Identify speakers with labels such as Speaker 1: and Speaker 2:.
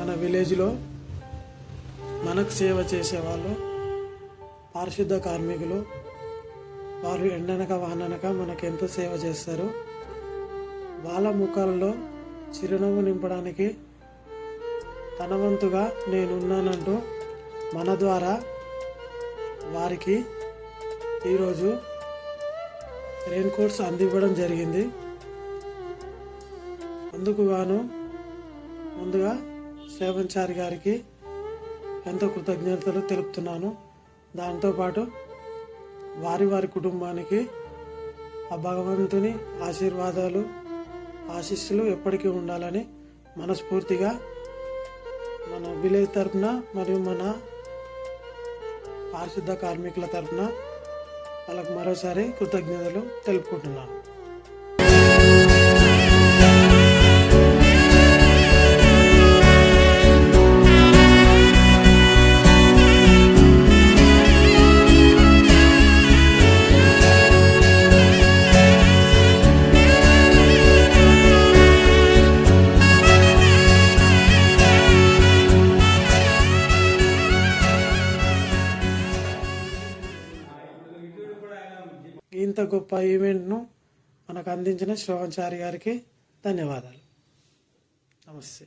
Speaker 1: మన విలేజ్లో మనకు సేవ చేసేవాళ్ళు పారిశుద్ధ కార్మికులు. వాళ్ళు ఎండనక వాననక మనకు ఎంతో సేవ చేస్తారు. వాళ్ళ ముఖాలలో చిరునవ్వు నింపడానికి తన వంతుగా నేనున్నానంటూ మన ద్వారా వారికి ఈరోజు రెయిన్ కోట్స్ అందివ్వడం జరిగింది. అందుకు గాను ముందుగా శ్రవణ్ గారికి ఎంతో కృతజ్ఞతలు తెలుపుతున్నాను. దాంతోపాటు వారి కుటుంబానికి ఆ భగవంతుని ఆశీర్వాదాలు ఆశీస్సులు ఎప్పటికీ ఉండాలని మనస్ఫూర్తిగా మన విలేజ్ తరఫున మరియు మన పారిశుద్ధ కార్మికుల తరఫున వాళ్ళకు మరోసారి కృతజ్ఞతలు తెలుపుకుంటున్నాను. ఇంత గొప్ప ఈవెంట్ను మనకు అందించిన శ్రవణ్ గారికి ధన్యవాదాలు. నమస్తే.